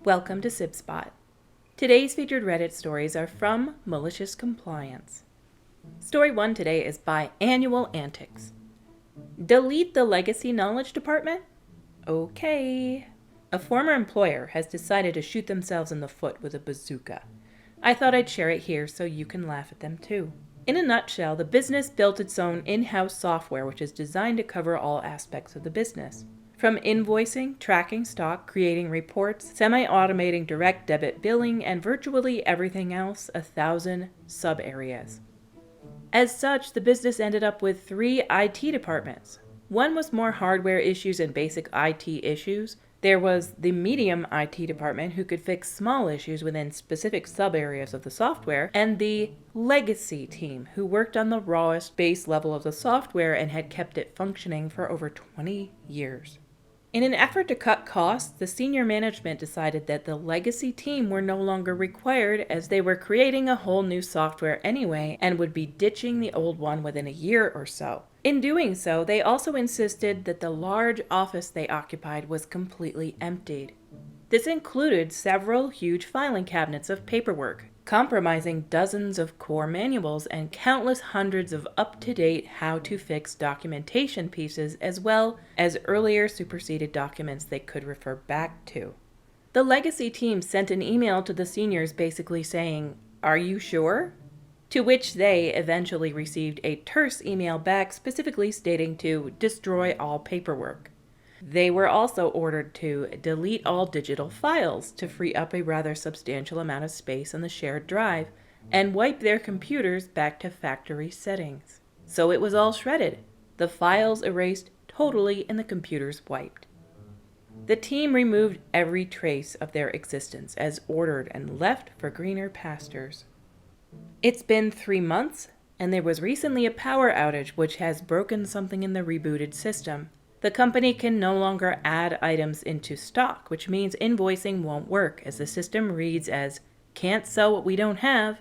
Welcome to Sib Spot. Today's featured Reddit stories are from MaliciousCompliance. Story 1 today is by Annual Antics. Delete the Legacy Knowledge Department? Okay. A former employer has decided to shoot themselves in the foot with a bazooka. I thought I'd share it here so you can laugh at them too. In a nutshell, the business built its own in-house software which is designed to cover all aspects of the business. From invoicing, tracking stock, creating reports, semi-automating direct debit billing, and virtually everything else, 1,000 sub-areas. As such, the business ended up with 3 IT departments. One was more hardware issues and basic IT issues. There was the medium IT department who could fix small issues within specific sub-areas of the software, and the legacy team who worked on the rawest base level of the software and had kept it functioning for over 20 years. In an effort to cut costs, the senior management decided that the legacy team were no longer required as they were creating a whole new software anyway and would be ditching the old one within a year or so. In doing so, they also insisted that the large office they occupied was completely emptied. This included several huge filing cabinets of paperwork, compromising dozens of core manuals and countless hundreds of up-to-date how-to-fix documentation pieces, as well as earlier superseded documents they could refer back to. The legacy team sent an email to the seniors basically saying, "Are you sure?" To which they eventually received a terse email back specifically stating to destroy all paperwork. They were also ordered to delete all digital files to free up a rather substantial amount of space on the shared drive and wipe their computers back to factory settings. So it was all shredded, the files erased totally and the computers wiped. The team removed every trace of their existence as ordered and left for greener pastures. It's been 3 months, and there was recently a power outage which has broken something in the rebooted system. The company can no longer add items into stock, which means invoicing won't work as the system reads as, "Can't sell what we don't have."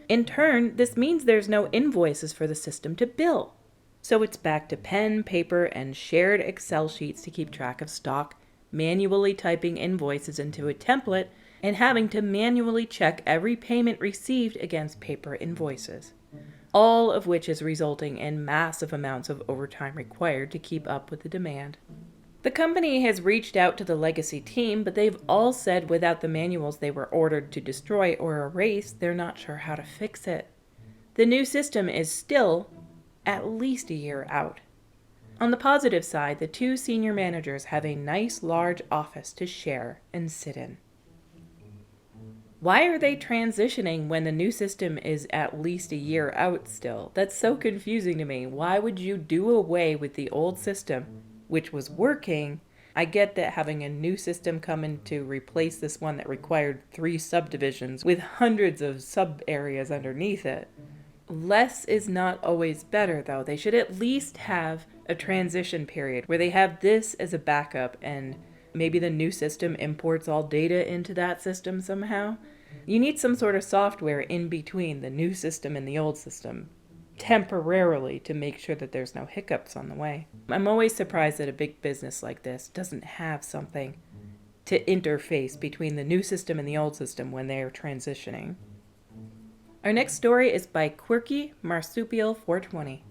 In turn, this means there's no invoices for the system to bill. So it's back to pen, paper, and shared Excel sheets to keep track of stock, manually typing invoices into a template, and having to manually check every payment received against paper invoices. All of which is resulting in massive amounts of overtime required to keep up with the demand. The company has reached out to the legacy team, but they've all said without the manuals they were ordered to destroy or erase, they're not sure how to fix it. The new system is still at least a year out. On the positive side, the 2 senior managers have a nice large office to share and sit in. Why are they transitioning when the new system is at least a year out still? That's so confusing to me. Why would you do away with the old system, which was working? I get that having a new system come in to replace this one that required 3 subdivisions with hundreds of sub-areas underneath it. Less is not always better, though. They should at least have a transition period where they have this as a backup and maybe the new system imports all data into that system somehow. You need some sort of software in between the new system and the old system, temporarily, to make sure that there's no hiccups on the way. I'm always surprised that a big business like this doesn't have something to interface between the new system and the old system when they're transitioning. Our next story is by Quirky Marsupial 420.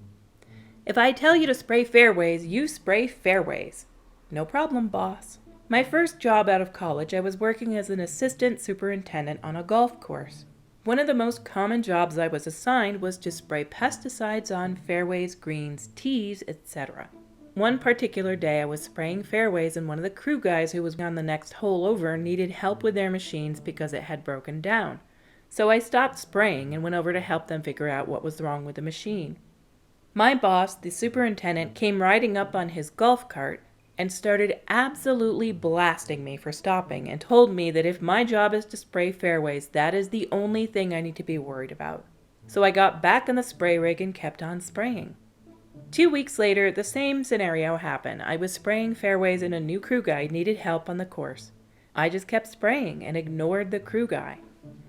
If I tell you to spray fairways, you spray fairways. No problem, boss. My first job out of college, I was working as an assistant superintendent on a golf course. One of the most common jobs I was assigned was to spray pesticides on fairways, greens, tees, etc. One particular day, I was spraying fairways and one of the crew guys who was on the next hole over needed help with their machines because it had broken down. So I stopped spraying and went over to help them figure out what was wrong with the machine. My boss, the superintendent, came riding up on his golf cart and started absolutely blasting me for stopping and told me that if my job is to spray fairways, that is the only thing I need to be worried about. So I got back on the spray rig and kept on spraying. 2 weeks later, the same scenario happened. I was spraying fairways and a new crew guy needed help on the course. I just kept spraying and ignored the crew guy.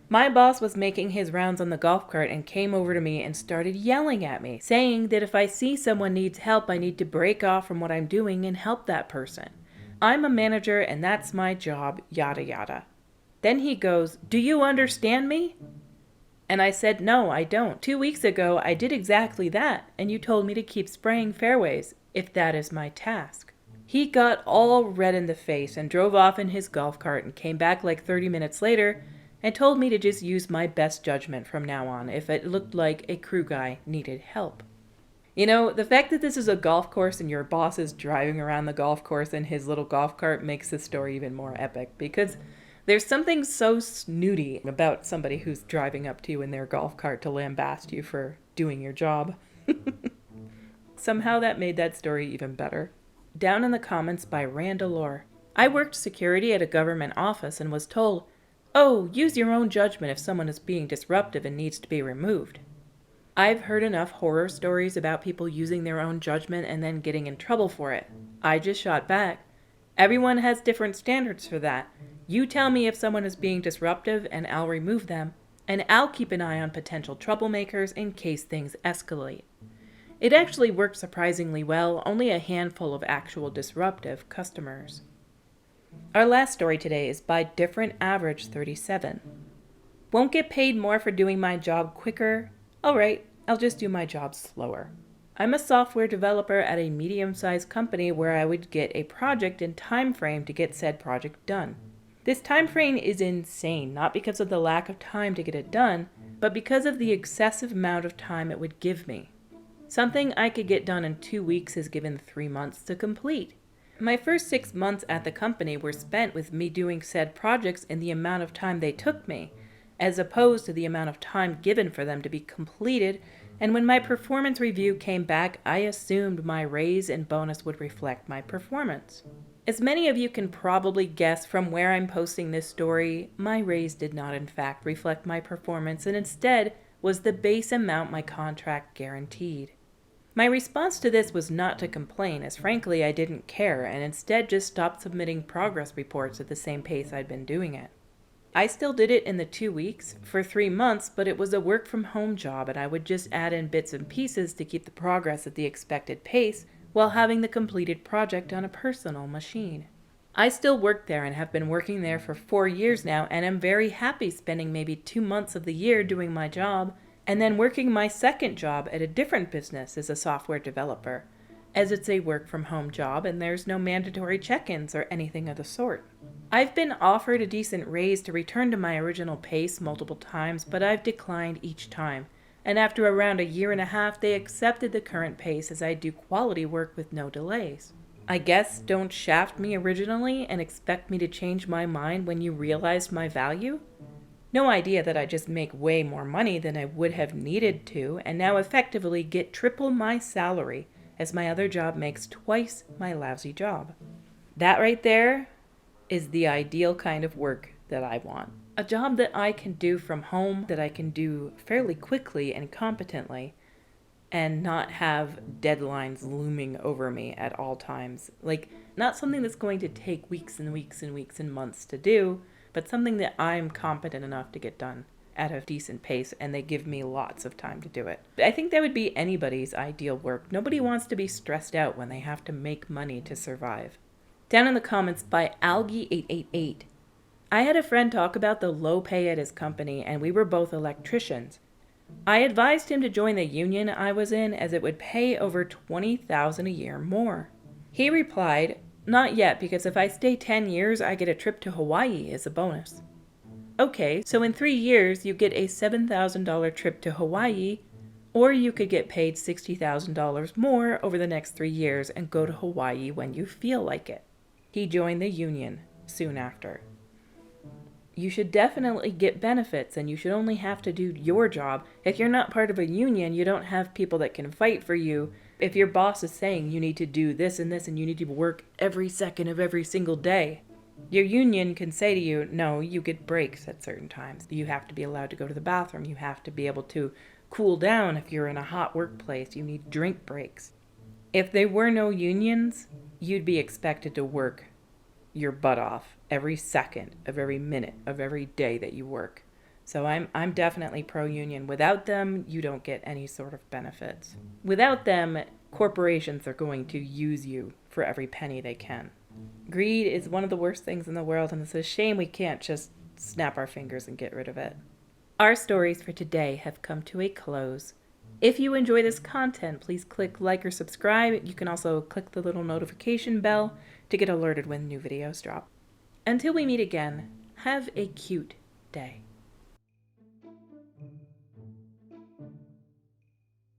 My boss was making his rounds on the golf cart and came over to me and started yelling at me, saying that if I see someone needs help, I need to break off from what I'm doing and help that person. I'm a manager and that's my job, yada yada. Then he goes, "Do you understand me?" And I said, "No, I don't. 2 weeks ago, I did exactly that, and you told me to keep spraying fairways, if that is my task." He got all red in the face and drove off in his golf cart and came back like 30 minutes later and told me to just use my best judgment from now on if it looked like a crew guy needed help. You know, the fact that this is a golf course and your boss is driving around the golf course in his little golf cart makes this story even more epic, because there's something so snooty about somebody who's driving up to you in their golf cart to lambaste you for doing your job. Somehow that made that story even better. Down in the comments by Randallor. I worked security at a government office and was told, "Oh, use your own judgment if someone is being disruptive and needs to be removed." I've heard enough horror stories about people using their own judgment and then getting in trouble for it. I just shot back. Everyone has different standards for that. You tell me if someone is being disruptive and I'll remove them, and I'll keep an eye on potential troublemakers in case things escalate. It actually worked surprisingly well, only a handful of actual disruptive customers. Our last story today is by Different Average 37. Won't get paid more for doing my job quicker? Alright, I'll just do my job slower. I'm a software developer at a medium-sized company where I would get a project and time frame to get said project done. This time frame is insane, not because of the lack of time to get it done, but because of the excessive amount of time it would give me. Something I could get done in 2 weeks is given 3 months to complete. My first 6 months at the company were spent with me doing said projects in the amount of time they took me, as opposed to the amount of time given for them to be completed, and when my performance review came back, I assumed my raise and bonus would reflect my performance. As many of you can probably guess from where I'm posting this story, my raise did not in fact reflect my performance and instead was the base amount my contract guaranteed. My response to this was not to complain, as frankly I didn't care, and instead just stopped submitting progress reports at the same pace I'd been doing it. I still did it in the 2 weeks, for 3 months, but it was a work-from-home job and I would just add in bits and pieces to keep the progress at the expected pace while having the completed project on a personal machine. I still work there and have been working there for 4 years now, and am very happy spending maybe 2 months of the year doing my job and then working my second job at a different business as a software developer, as it's a work-from-home job and there's no mandatory check-ins or anything of the sort. I've been offered a decent raise to return to my original pace multiple times, but I've declined each time, and after around a year and a half, they accepted the current pace as I do quality work with no delays. I guess don't shaft me originally and expect me to change my mind when you realize my value? No idea that I just make way more money than I would have needed to, and now effectively get triple my salary, as my other job makes twice my lousy job. That right there is the ideal kind of work that I want. A job that I can do from home, that I can do fairly quickly and competently, and not have deadlines looming over me at all times. Like, not something that's going to take weeks and weeks and weeks and months to do, but something that I'm competent enough to get done at a decent pace, and they give me lots of time to do it. I think that would be anybody's ideal work. Nobody wants to be stressed out when they have to make money to survive. Down in the comments by Algie888. I had a friend talk about the low pay at his company, and we were both electricians. I advised him to join the union I was in, as it would pay over $20,000 a year more. He replied, "Not yet, because if I stay 10 years, I get a trip to Hawaii as a bonus." Okay, so in 3 years, you get a $7,000 trip to Hawaii, or you could get paid $60,000 more over the next 3 years and go to Hawaii when you feel like it. He joined the union soon after. You should definitely get benefits, and you should only have to do your job. If you're not part of a union, you don't have people that can fight for you. If your boss is saying you need to do this and this and you need to work every second of every single day, your union can say to you, no, you get breaks at certain times. You have to be allowed to go to the bathroom. You have to be able to cool down if you're in a hot workplace. You need drink breaks. If there were no unions, you'd be expected to work your butt off every second of every minute of every day that you work. So I'm definitely pro-union. Without them, you don't get any sort of benefits. Without them, corporations are going to use you for every penny they can. Greed is one of the worst things in the world, and it's a shame we can't just snap our fingers and get rid of it. Our stories for today have come to a close. If you enjoy this content, please click like or subscribe. You can also click the little notification bell to get alerted when new videos drop. Until we meet again, have a cute day.